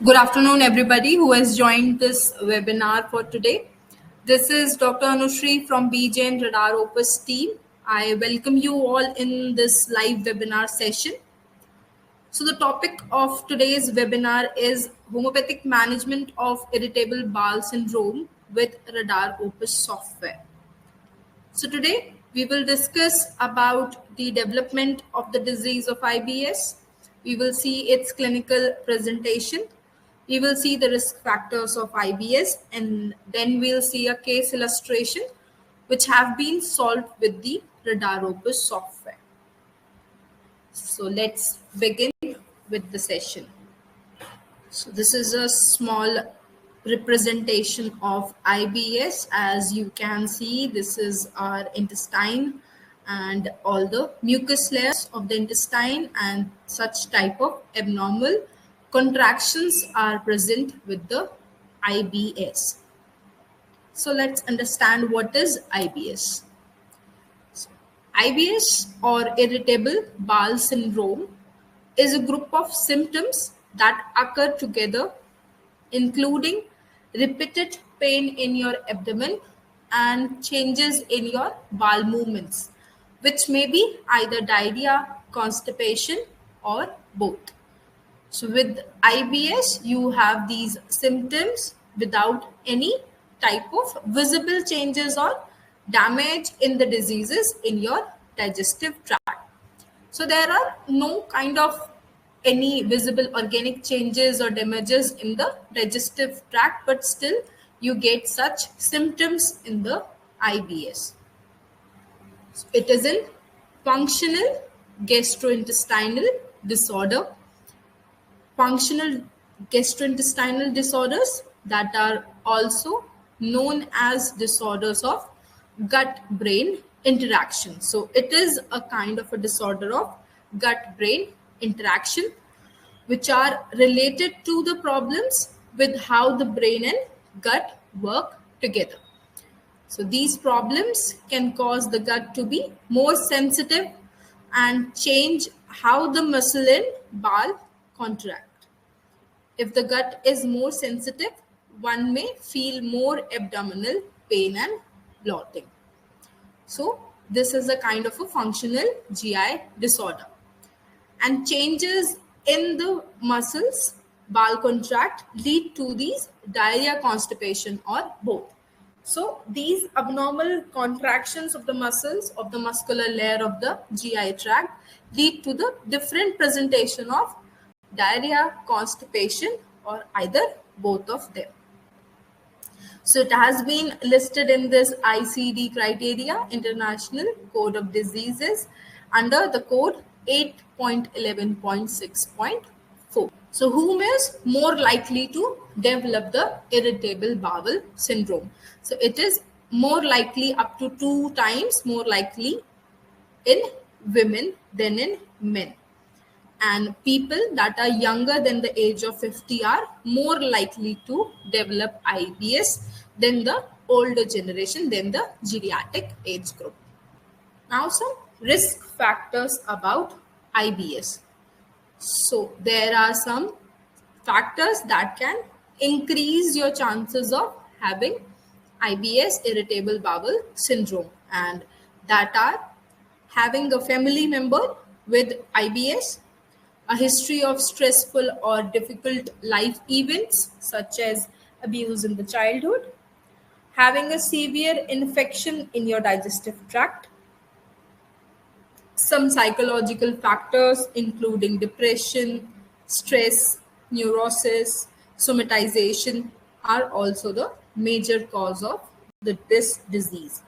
Good afternoon, everybody who has joined this webinar for today. This is Dr. Anushri from BJN Radar Opus team. I welcome you all in this live webinar session. So the topic of today's webinar is homeopathic management of irritable bowel syndrome with Radar Opus software. So today we will discuss about the development of the disease of IBS. We will see its clinical presentation. We will see the risk factors of IBS, and then we'll see a case illustration which have been solved with the Radar Opus software. So let's begin with the session. So this is a small representation of IBS. As you can see, this is our intestine and all the mucus layers of the intestine, and such type of abnormal contractions are present with the IBS. So let's understand what is IBS. IBS, or irritable bowel syndrome, is a group of symptoms that occur together, including repeated pain in your abdomen and changes in your bowel movements, which may be either diarrhea, constipation, or both. So, with IBS, you have these symptoms without any type of visible changes or damage in the diseases in your digestive tract. So there are no kind of any visible organic changes or damages in the digestive tract, but still you get such symptoms in the IBS. So it is a functional gastrointestinal disorder. Functional gastrointestinal disorders that are also known as disorders of gut-brain interaction. So it is a kind of a disorder of gut-brain interaction, which are related to the problems with how the brain and gut work together. So these problems can cause the gut to be more sensitive and change how the muscle in bowel contract. If the gut is more sensitive, one may feel more abdominal pain and bloating. So this is a kind of a functional GI disorder. And changes in the muscles, bowel contract, lead to these diarrhea, constipation, or both. So these abnormal contractions of the muscles of the muscular layer of the GI tract lead to the different presentation of diarrhea, constipation, or either both of them. So it has been listed in this ICD criteria, International Code of Diseases, under the code 8.11.6.4. So whom is more likely to develop the irritable bowel syndrome? So it is more likely, up to 2 times more likely in women than in men. And people that are younger than the age of 50 are more likely to develop IBS than the older generation, than the geriatric age group. Now some risk factors about IBS. So there are some factors that can increase your chances of having IBS, irritable bowel syndrome, and that are having a family member with IBS, a history of stressful or difficult life events such as abuse in the childhood, having a severe infection in your digestive tract, some psychological factors including depression, stress, neurosis, somatization are also the major cause of this disease.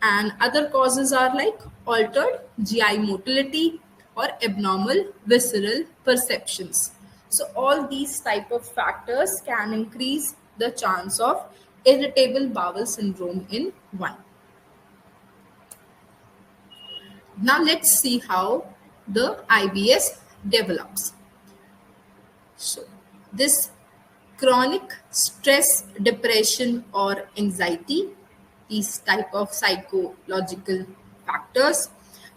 And other causes are like altered GI motility or abnormal visceral perceptions. So all these type of factors can increase the chance of irritable bowel syndrome in one. Now let's see how the IBS develops. So this chronic stress, depression, or anxiety, these type of psychological factors,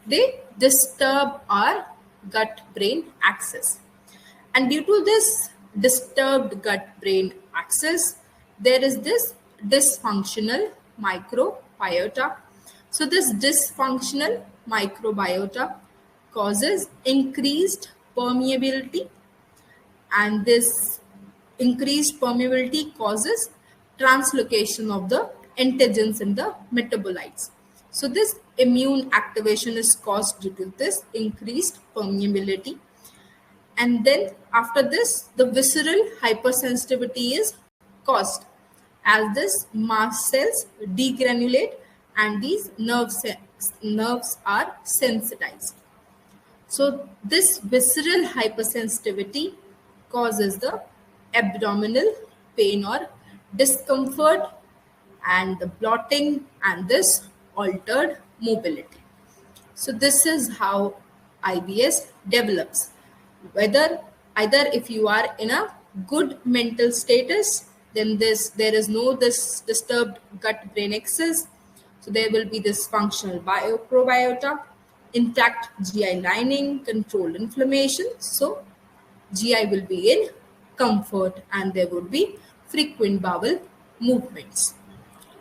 they disturb our gut brain axis, and due to this disturbed gut-brain axis, there is this dysfunctional microbiota. So this dysfunctional microbiota causes increased permeability, and this increased permeability causes translocation of the antigens in the metabolites. So this immune activation is caused due to this increased permeability. And then after this, the visceral hypersensitivity is caused as this mast cells degranulate and these nerves are sensitized. So this visceral hypersensitivity causes the abdominal pain or discomfort and the bloating and this altered mobility. So this is how IBS develops. Whether either if you are in a good mental status, then there is no this disturbed gut brain axis. So there will be this functional microbiota, intact GI lining, controlled inflammation. So GI will be in comfort and there would be frequent bowel movements.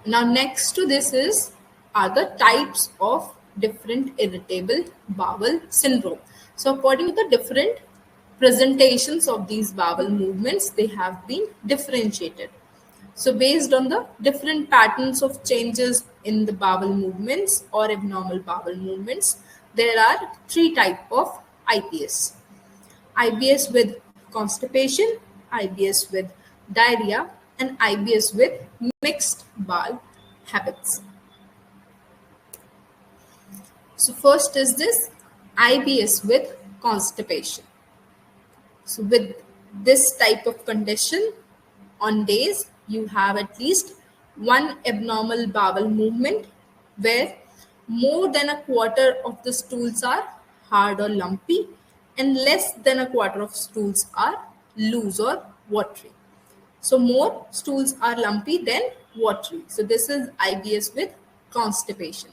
Now next to this are the types of different irritable bowel syndrome. So according to the different presentations of these bowel movements, they have been differentiated. So based on the different patterns of changes in the bowel movements or abnormal bowel movements, there are three types of IBS. IBS with constipation, IBS with diarrhea, and IBS with mixed bowel habits. So first is this IBS with constipation. So with this type of condition, on days you have at least one abnormal bowel movement where more than a quarter of the stools are hard or lumpy and less than a quarter of stools are loose or watery. So more stools are lumpy than watery. So this is IBS with constipation.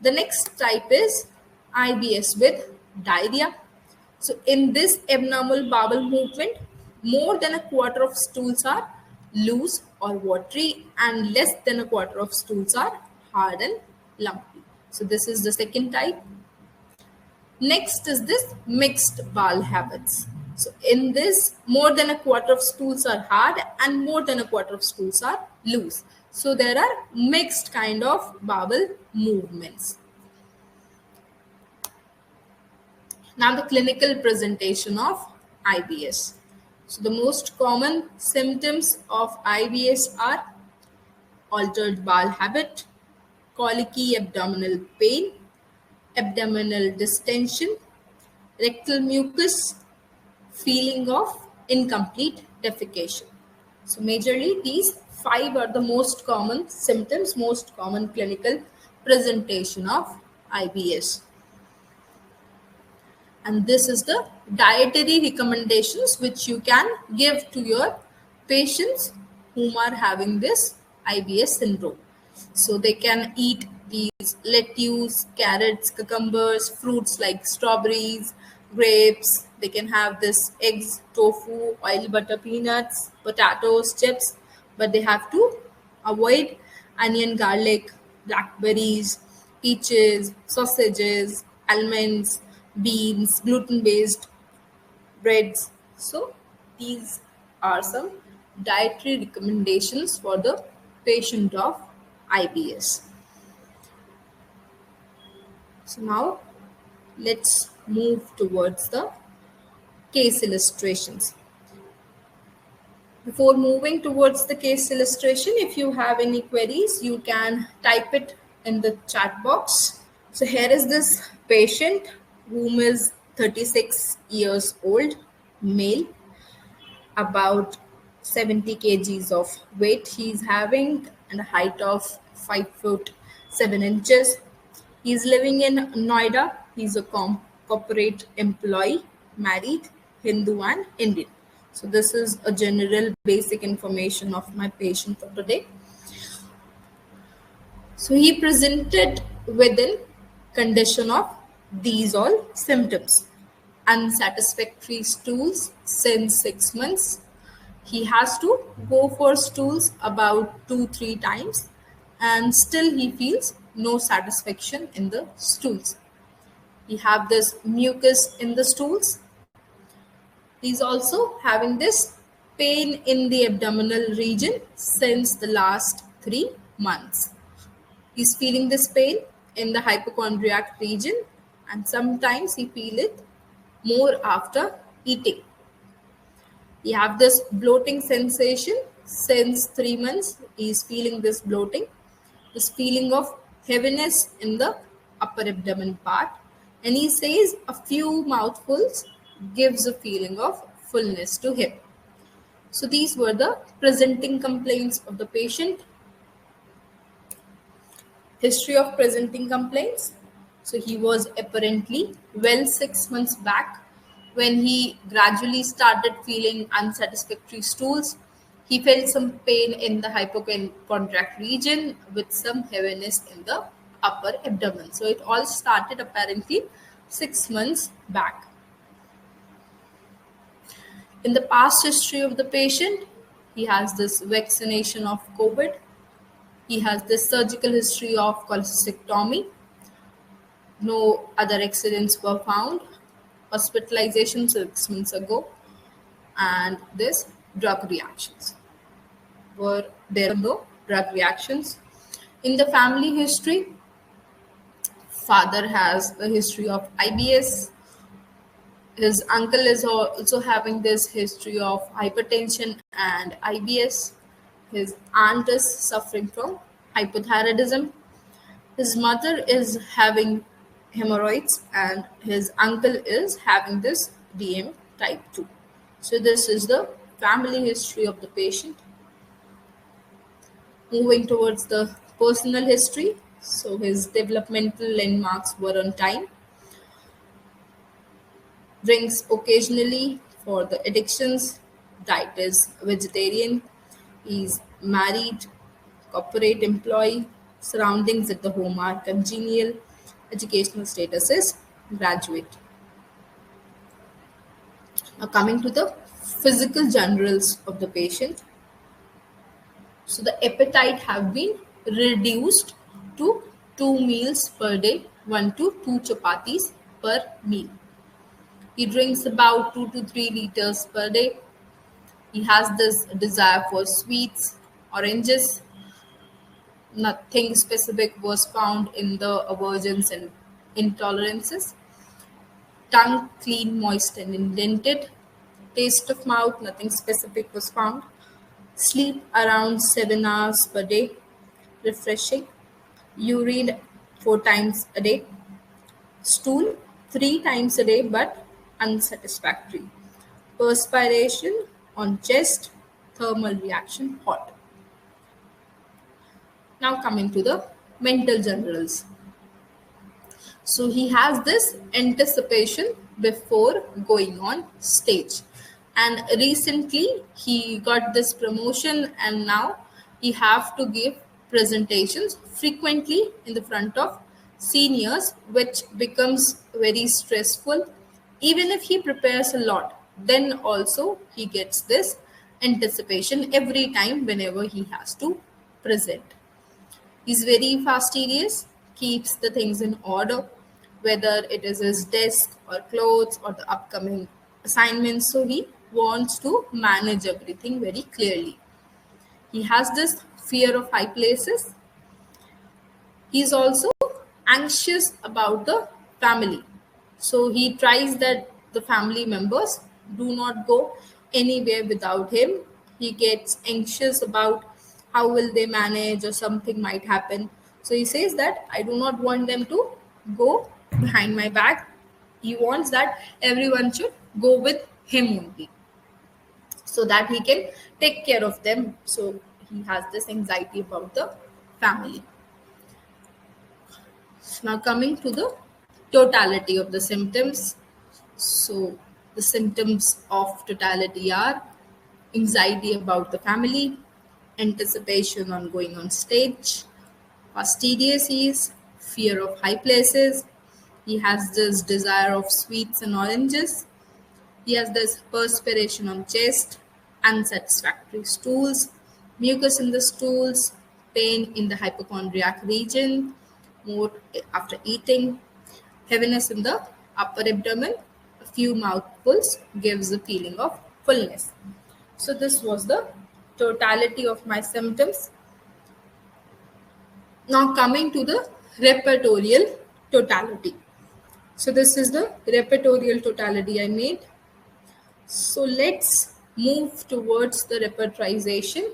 The next type is IBS with diarrhea. So in this abnormal bowel movement, more than a quarter of stools are loose or watery and less than a quarter of stools are hard and lumpy. So this is the second type. Next is this mixed bowel habits. So in this, more than a quarter of stools are hard and more than a quarter of stools are loose. So there are mixed kind of bowel movements. Now the clinical presentation of IBS. So the most common symptoms of IBS are altered bowel habit, colicky abdominal pain, abdominal distension, rectal mucus, feeling of incomplete defecation. So majorly these five are the most common symptoms, most common clinical presentation of IBS. And this is the dietary recommendations which you can give to your patients whom are having this IBS syndrome. So they can eat these lettuce, carrots, cucumbers, fruits like strawberries, grapes. They can have this eggs, tofu, oil, butter, peanuts, potatoes, chips, but they have to avoid onion, garlic, blackberries, peaches, sausages, almonds, beans, gluten-based breads. So these are some dietary recommendations for the patient of IBS. So now let's move towards the case illustrations. Before moving towards the case illustration, if you have any queries, you can type it in the chat box. So here is this patient whom is 36 years old, male, about 70 kgs of weight he's having and a height of 5 foot 7 inches. He's living in Noida. He's a corporate employee, married, Hindu and Indian. So this is a general basic information of my patient for today. So he presented with a condition of these all symptoms. unsatisfactory stools since 6 months. He has to go for stools about 2 3 times, and still he feels no satisfaction in the stools. He have this mucus in the stools. He's also having this pain in the abdominal region since the last 3 months. He's feeling this pain in the hypochondriac region, and sometimes he feel it more after eating. He have this bloating sensation since 3 months. He is feeling this bloating, this feeling of heaviness in the upper abdomen part, and he says a few mouthfuls gives a feeling of fullness to him. So these were the presenting complaints of the patient. History of presenting complaints. So he was apparently well 6 months back when he gradually started feeling unsatisfactory stools. He felt some pain in the hypochondriac region with some heaviness in the upper abdomen. So it all started apparently 6 months back. In the past history of the patient, he has this vaccination of COVID. He has this surgical history of cholecystectomy. No other accidents were found. Hospitalization 6 months ago, and this drug reactions were there. No drug reactions. In the family history, father has a history of IBS. His uncle is also having this history of hypertension and IBS. His aunt is suffering from hypothyroidism. His mother is having hemorrhoids, and his uncle is having this DM type 2. So this is the family history of the patient. Moving towards the personal history. So his developmental landmarks were on time. Drinks occasionally for the addictions. Diet is vegetarian. He's married, corporate employee. Surroundings at the home are congenial. Educational status is graduate. Now coming to the physical generals of the patient. So the appetite have been reduced to 2 meals per day, 1 to 2 chapatis per meal. He drinks about 2 to 3 liters per day. He has this desire for sweets, oranges. Nothing specific was found in the aversions and intolerances. Tongue clean, moist, and indented. Taste of mouth, nothing specific was found. Sleep around 7 hours per day. Refreshing. Urine 4 times a day. Stool 3 times a day but unsatisfactory. Perspiration on chest. Thermal reaction hot. Now coming to the mental generals. So he has this anticipation before going on stage. And recently he got this promotion, and now he have to give presentations frequently in the front of seniors, which becomes very stressful. Even if he prepares a lot, then also he gets this anticipation every time whenever he has to present. He's very fastidious, keeps the things in order, whether it is his desk or clothes or the upcoming assignments. So he wants to manage everything very clearly. He has this fear of high places. He's also anxious about the family. So he tries that the family members do not go anywhere without him. He gets anxious about how will they manage or something might happen. So he says that I do not want them to go behind my back. He wants that everyone should go with him only, so that he can take care of them. So he has this anxiety about the family. Now coming to the totality of the symptoms. So the symptoms of totality are anxiety about the family, anticipation on going on stage, fastidious ease, fear of high places, He has this desire of sweets and oranges. He has this perspiration on chest, unsatisfactory stools, mucus in the stools, pain in the hypochondriac region, more after eating, heaviness in the upper abdomen, a few mouthfuls gives a feeling of fullness. So this was the totality of my symptoms. Now coming to the repertorial totality. So this is the repertorial totality I made. So let's move towards the repertorization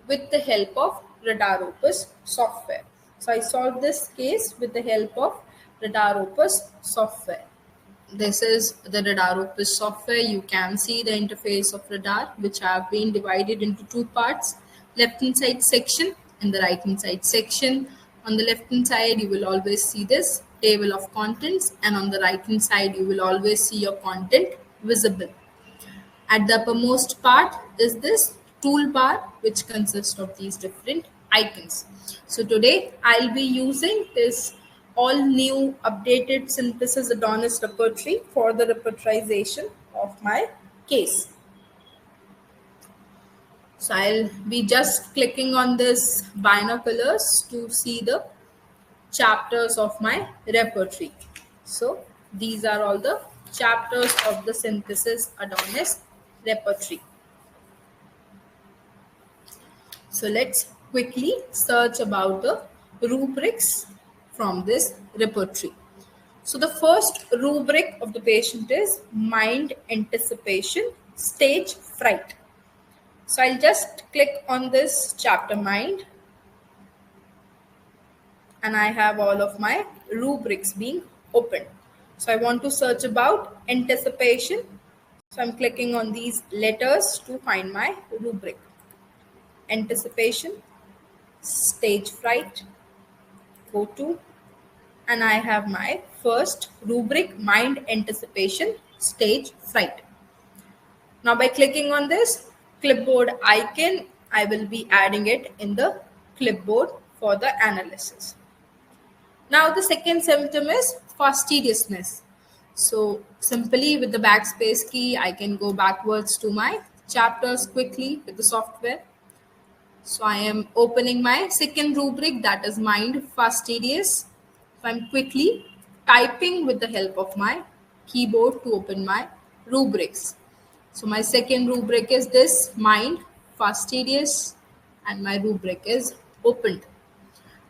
with the help of Radar Opus software. So I solved this case with the help of Radar Opus software. This is the Radar Opus software. You can see the interface of Radar, which have been divided into two parts, left hand side section and the right hand side section. On the left hand side, you will always see this table of contents, and on the right hand side, you will always see your content visible. At the uppermost part is this toolbar, which consists of these different icons. So today I'll be using this all new updated Synthesis Adonis repertory for the repertorization of my case. So I'll be just clicking on this binoculars to see the chapters of my repertory. So these are all the chapters of the Synthesis Adonis repertory. So let's quickly search about the rubrics from this repertory. So the first rubric of the patient is mind anticipation, stage fright. So I'll just click on this chapter mind, and I have all of my rubrics being opened. So I want to search about anticipation. So I'm clicking on these letters to find my rubric. Anticipation, stage fright, go to, and I have my first rubric, mind anticipation, stage fright. Now by clicking on this clipboard icon, I will be adding it in the clipboard for the analysis. Now the second symptom is fastidiousness. So simply with the backspace key, I can go backwards to my chapters quickly with the software. So I am opening my second rubric, that is mind fastidious. So I'm quickly typing with the help of my keyboard to open my rubrics. So my second rubric is this mind fastidious, and my rubric is opened.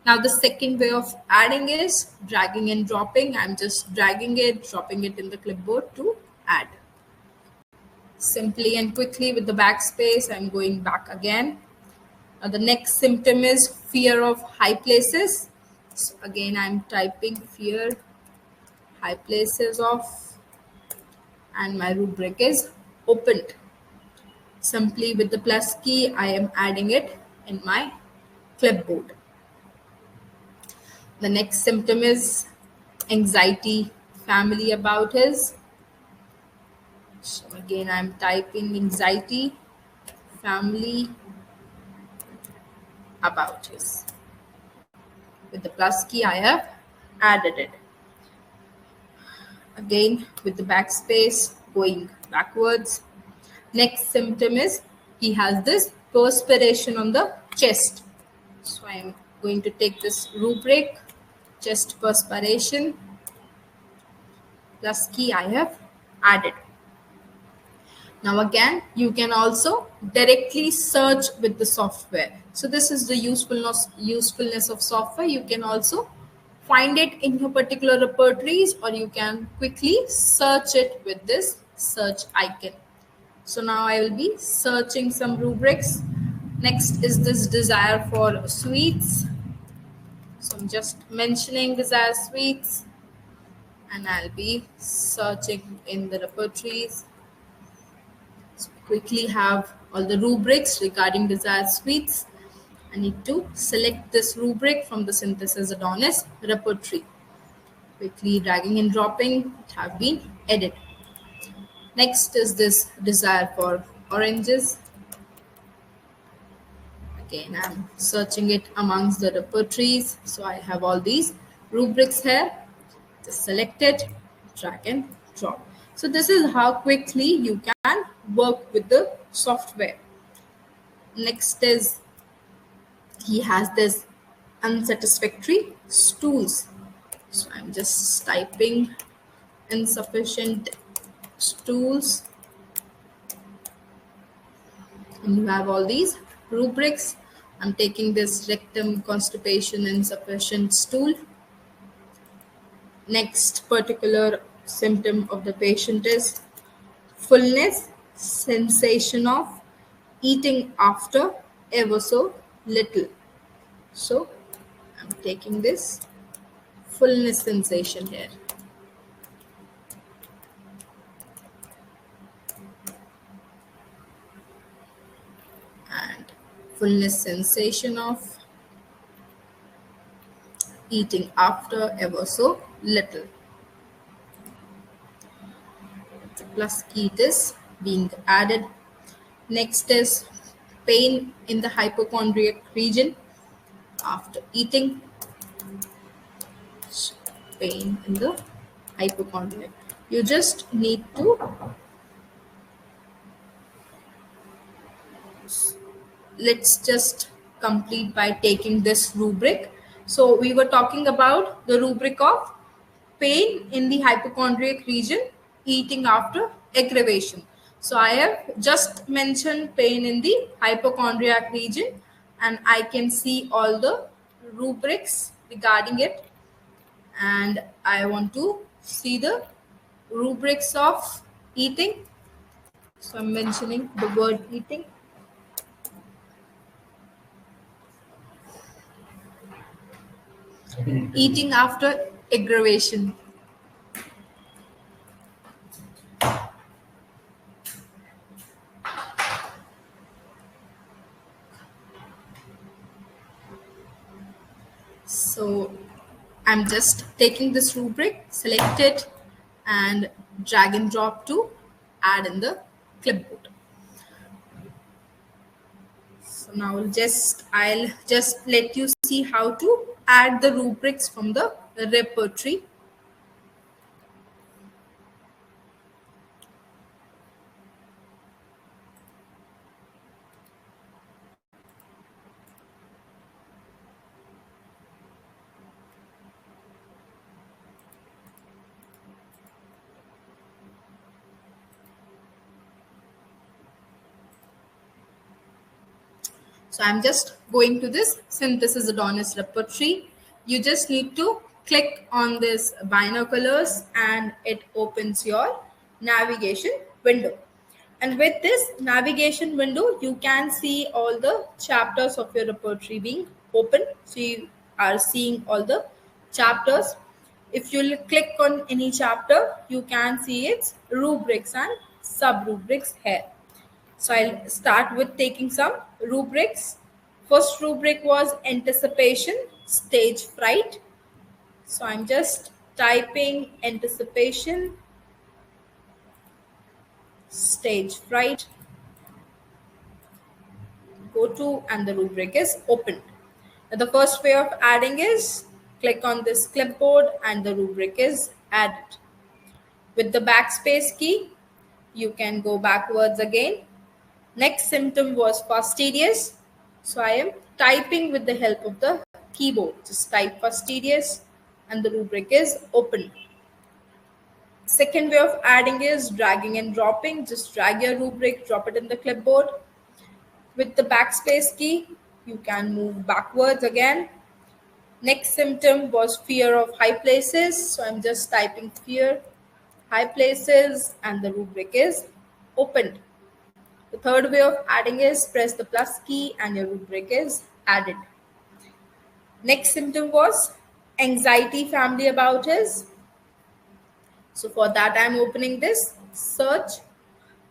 Now the second way of adding is dragging and dropping. I'm just dragging it, dropping it in the clipboard to add. Simply and quickly with the backspace, I'm going back again. Now the next symptom is fear of high places. So again, I'm typing fear, high places of, and my rubric is opened. Simply with the plus key, I am adding it in my clipboard. The next symptom is anxiety, family about his. So again, I'm typing anxiety, family about his. With the plus key, I have added it. Again, with the backspace, going backwards. Next symptom is he has this perspiration on the chest. So I am going to take this rubric, chest perspiration, plus key I have added. Now again, you can also directly search with the software. So this is the usefulness of software. You can also find it in your particular repertories, or you can quickly search it with this search icon. So now I will be searching some rubrics. Next is this desire for sweets. So I'm just mentioning desire sweets, and I'll be searching in the repertories. So quickly have all the rubrics regarding desired sweets. I need to select this rubric from the Synthesis Adonis repertory. Quickly dragging and dropping, it have been added. Next is this desire for oranges. Again, I'm searching it amongst the repertories. So I have all these rubrics here. Just select it, drag and drop. So this is how quickly you can work with the software. Next is he has this unsatisfactory stools. So I'm just typing insufficient stools, and you have all these rubrics. I'm taking this rectum constipation insufficient stool. Next particular symptom of the patient is fullness, sensation of eating after ever so little. So I'm taking this fullness sensation here. And fullness sensation of eating after ever so little. The plus key is being added. Next is pain in the hypochondriac region after eating. Pain in the hypochondriac. You just need to let's just complete by taking this rubric. So we were talking about the rubric of pain in the hypochondriac region, eating after aggravation. So I have just mentioned pain in the hypochondriac region, and I can see all the rubrics regarding it. And I want to see the rubrics of eating. So I'm mentioning the word eating. Eating after aggravation. So I'm just taking this rubric, select it, and drag and drop to add in the clipboard. So now I'll just let you see how to add the rubrics from the repertory. So I'm just going to this synthesis Adonis repertory. You just need to click on this binoculars and it opens your navigation window. And with this navigation window, you can see all the chapters of your repertory being open. So you are seeing all the chapters. If you click on any chapter, you can see its rubrics and sub-rubrics here. So I'll start with taking some rubrics. First rubric was anticipation, stage fright. So I'm just typing anticipation, stage fright. Go to and the rubric is opened. Now the first way of adding is click on this clipboard and the rubric is added. With the backspace key, you can go backwards again. Next symptom was fastidious. So I am typing with the help of the keyboard. Just type fastidious and the rubric is open. Second way of adding is dragging and dropping. Just drag your rubric, drop it in the clipboard. With the backspace key, you can move backwards again. Next symptom was fear of high places. So I'm just typing fear, high places, and the rubric is opened. The third way of adding is press the plus key and your rubric is added. Next symptom was anxiety family about his. So for that, I'm opening this search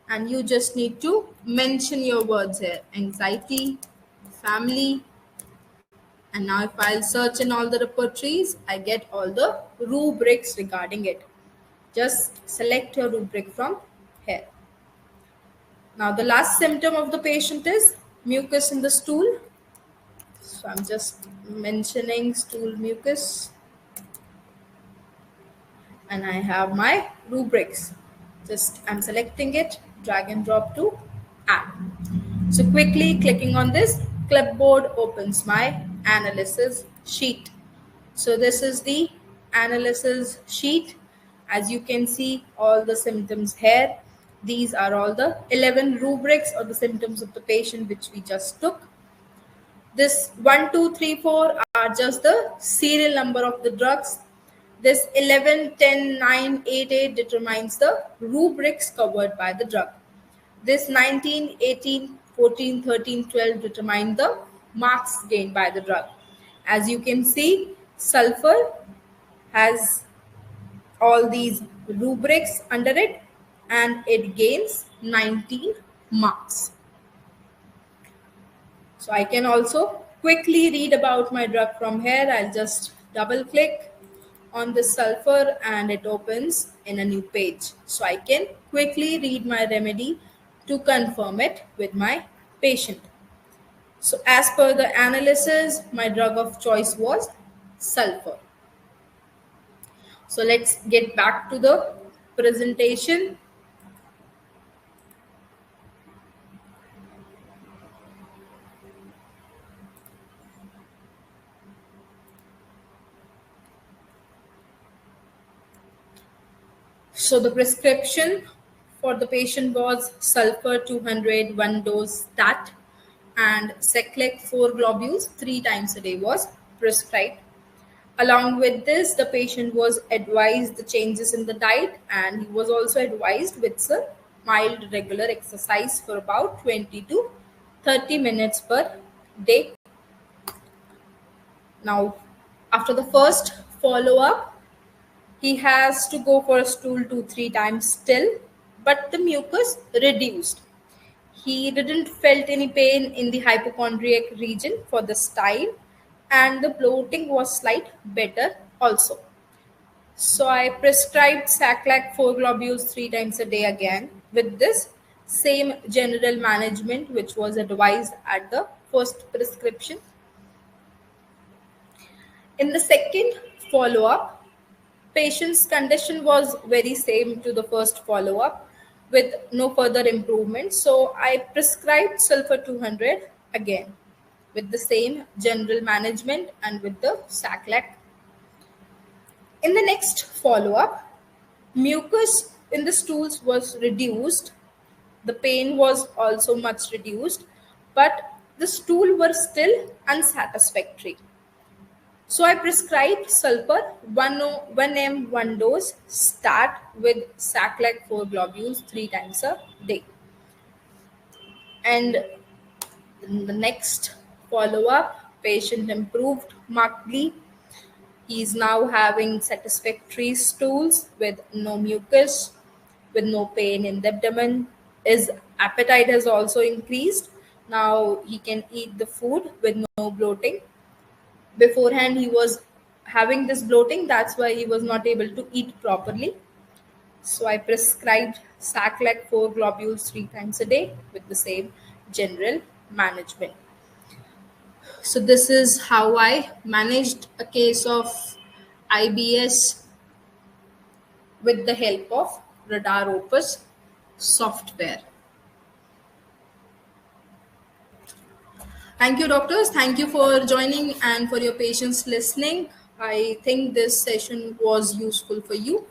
and you just need to mention your words here. Anxiety, family. And now if I'll search in all the repertories, I get all the rubrics regarding it. Just select your rubric from here. Now the last symptom of the patient is mucus in the stool. So I'm just mentioning stool mucus. and I have my rubrics. Just I'm selecting it, drag and drop to add. So quickly clicking on this, clipboard opens my analysis sheet. So this is the analysis sheet. As you can see, all the symptoms here. These are all the 11 rubrics or the symptoms of the patient which we just took. This 1, 2, 3, 4 are just the serial number of the drugs. This 11, 10, 9, 8, 8 determines the rubrics covered by the drug. This 19, 18, 14, 13, 12 determine the marks gained by the drug. As you can see, sulfur has all these rubrics under it and it gains 19 marks. So I can also quickly read about my drug from here. I'll just double click on the sulfur and it opens in a new page. So I can quickly read my remedy to confirm it with my patient. So as per the analysis, my drug of choice was sulfur. So let's get back to the presentation. So the prescription for the patient was sulfur 200, 1 dose stat, and Seclec 4 globules 3 times a day was prescribed. Along with this, the patient was advised the changes in the diet and he was also advised with some mild regular exercise for about 20 to 30 minutes per day. Now, after the first follow-up, he has to go for a stool 2-3 times still, but the mucus reduced. He didn't felt any pain in the hypochondriac region for this time, and the bloating was slight better also. So I prescribed Saclac 4 globules 3 times a day again with this same general management which was advised at the first prescription. In the second follow-up, patient's condition was very same to the first follow-up with no further improvement. So I prescribed sulfur 200 again with the same general management and with the Saclac. In the next follow-up, mucus in the stools was reduced. The pain was also much reduced, but the stool were still unsatisfactory. So I prescribed sulfur 1 1 dose start with Saclac 4 globules 3 times a day. And in the next follow-up, patient improved markedly. He is now having satisfactory stools with no mucus, with no pain in the abdomen. His appetite has also increased. Now he can eat the food with no bloating. Beforehand, he was having this bloating. That's why he was not able to eat properly. So I prescribed Saclac 4 globules 3 times a day with the same general management. So this is how I managed a case of IBS with the help of Radar Opus software. Thank you, doctors. Thank you for joining and for your patience listening. I think this session was useful for you.